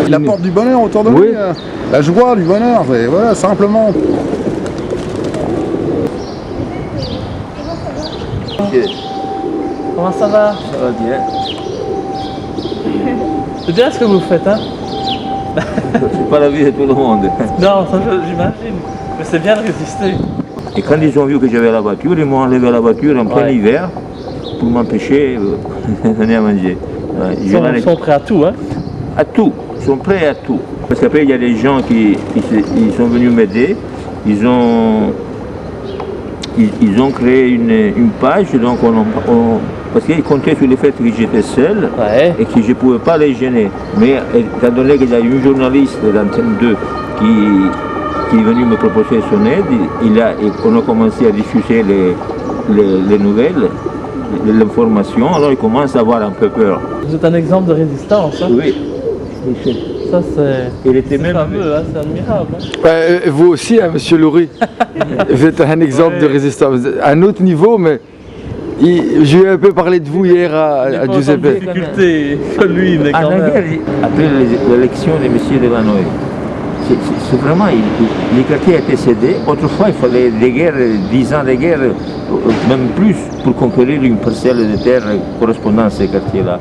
Il apporte du bonheur autour de lui, la joie, du bonheur, voilà, simplement. Comment ça va? Ça va bien. C'est bien ce que vous faites, hein? C'est pas la vie de tout le monde. Non, ça j'imagine. Mais c'est bien de résister. Et quand ils ont vu que j'avais la voiture, ils m'ont enlevé la voiture en plein hiver pour m'empêcher de venir manger. Ils sont prêts à tout, hein? À tout, ils sont prêts à tout. Parce qu'après, il y a des gens qui sont venus m'aider. Ils ont créé une page, donc parce qu'ils comptaient sur le fait que j'étais seul et que je ne pouvais pas les gêner. Mais étant donné qu'il y a une journaliste d'Antenne 2 qui est venue me proposer son aide, on a commencé à diffuser les nouvelles, l'information, alors ils commencent à avoir un peu peur. Vous êtes un exemple de résistance, hein? Oui. Ça c'est... Il était même fameux, hein? C'est admirable. Hein? Vous aussi, hein, monsieur Loury, vous êtes un exemple de résistance. À un autre niveau, mais j'ai un peu parlé de vous hier à Giuseppe. Il difficulté que lui, mais quand même. Après l'élection de M. Delanoë, c'est vraiment, les quartiers étaient cédés. Autrefois, il fallait des guerres, 10 ans de guerre, même plus, pour conquérir une parcelle de terre correspondant à ces quartiers-là.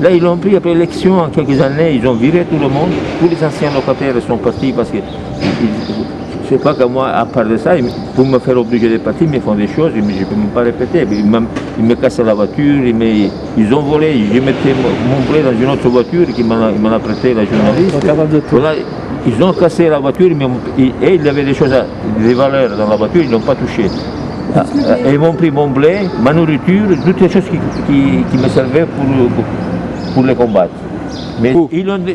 Là, ils l'ont pris après l'élection, en quelques années, ils ont viré tout le monde. Tous les anciens locataires sont partis parce que, je ne sais pas que moi, à part de ça, pour me faire obliger de partir, ils me font des choses, mais je ne peux même pas répéter. Ils me cassent la voiture, ils ont volé, je mettais mon blé dans une autre voiture qui m'en a prêté la journaliste. Voilà, ils ont cassé la voiture et il y avait des choses, des valeurs dans la voiture, ils ne l'ont pas touché. Et ils m'ont pris mon blé, ma nourriture, toutes les choses qui me servaient pour les combattre. Mais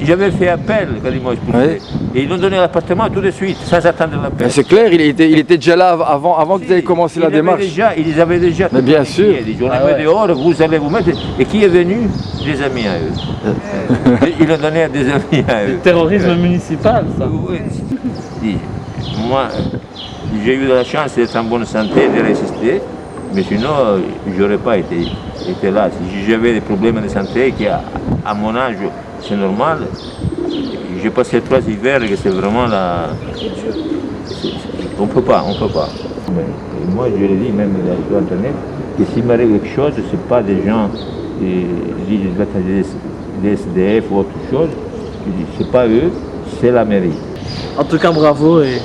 j'avais fait appel quand ils m'ont expulsé. Et ils ont donné l'appartement tout de suite, sans attendre l'appel. C'est clair, il était déjà là avant que vous ayez commencé la démarche. Ils avaient déjà. Mais bien sûr. Ils ont mis dehors, vous allez vous mettre. Et qui est venu? Des amis à eux. Ils ont donné à des amis à eux. Terrorisme municipal, ça. Oui. Moi, j'ai eu la chance d'être en bonne santé, de résister. Mais sinon, je n'aurais pas été là. Si j'avais des problèmes de santé, qui à mon âge, c'est normal. J'ai passé 3 hivers et c'est vraiment la... On ne peut pas. Mais moi, je l'ai dit même sur Internet, que s'il m'arrive quelque chose, ce n'est pas des gens qui disent des SDF ou autre chose. Ce n'est pas eux, c'est la mairie. En tout cas, bravo et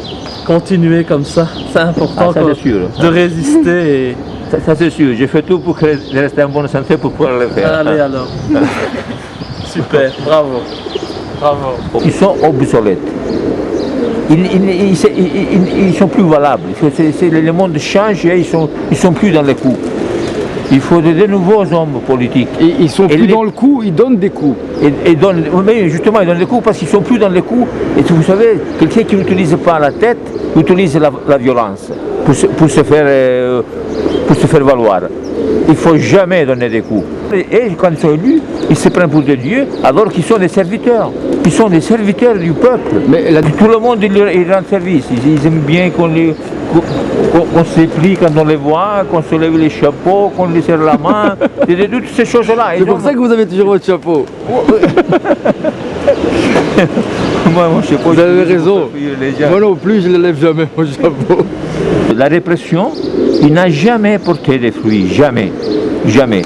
continuez comme ça. C'est important de résister. Et... Ça c'est sûr, j'ai fait tout pour rester en bonne santé pour pouvoir le faire. Allez alors. Super, bravo. Ils sont obsolètes. Ils sont plus valables. Le monde change et ils sont plus dans les coups. Il faut de nouveaux hommes politiques. Et ils sont plus dans le coup, ils donnent des coups. Mais justement, ils donnent des coups parce qu'ils sont plus dans les coups. Et vous savez, quelqu'un qui n'utilise pas la tête utilise la violence pour se faire valoir. Il ne faut jamais donner des coups. Et quand ils sont élus, ils se prennent pour des dieux alors qu'ils sont des serviteurs. Ils sont des serviteurs du peuple. Mais tout le monde il rend service. Ils aiment bien qu'on se plie quand on les voit, qu'on se lève les chapeaux, qu'on les serre la main, et toutes ces choses-là. C'est pour ça que vous avez toujours votre chapeau. Moi, mon chapeau, vous avez raison. Moi non plus, je ne lève jamais mon chapeau. La répression, il n'a jamais porté de fruits, jamais.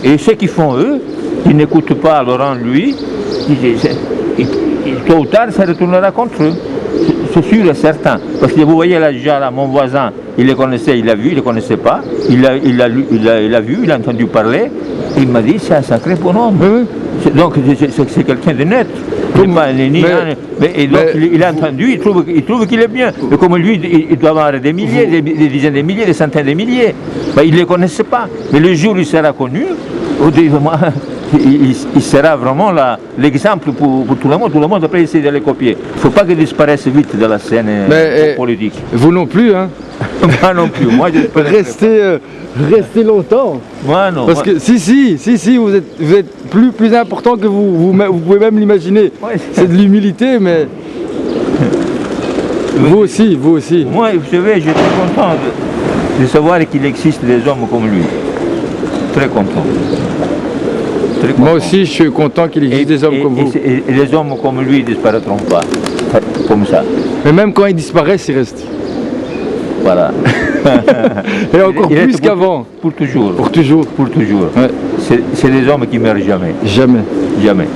Et ce qu'ils font eux, ils n'écoutent pas Laurent, lui, tôt ou tard, ça retournera contre eux. C'est sûr et certain. Parce que vous voyez là déjà, là, mon voisin, il les connaissait, il l'a vu, il ne les connaissait pas. Il l'a vu, il a entendu parler. Il m'a dit, c'est un sacré bonhomme. Donc c'est quelqu'un de net. Et donc il a entendu, il trouve qu'il est bien. Mais comme lui, il doit avoir des milliers, des dizaines de milliers, des centaines de milliers. Il ne les connaissait pas. Mais le jour où il sera connu, il sera vraiment l'exemple pour tout le monde. Tout le monde après essayer de les copier. Il ne faut pas qu'il disparaisse vite de la scène politique. Vous non plus, hein? Moi non plus. Moi, Restez longtemps. Moi non. Parce que si, vous êtes plus important que vous pouvez même l'imaginer. C'est de l'humilité, mais vous aussi. Moi, vous savez, je suis très content de savoir qu'il existe des hommes comme lui. Très content. Très content. Moi aussi, je suis content qu'il existe des hommes comme vous. Et les hommes comme lui ne disparaîtront pas, comme ça. Mais même quand ils disparaissent, ils restent. Voilà. Et encore Il plus reste qu'avant. Pour toujours. Pour toujours. Pour toujours. Ouais. C'est les hommes qui meurent jamais. Jamais. Jamais.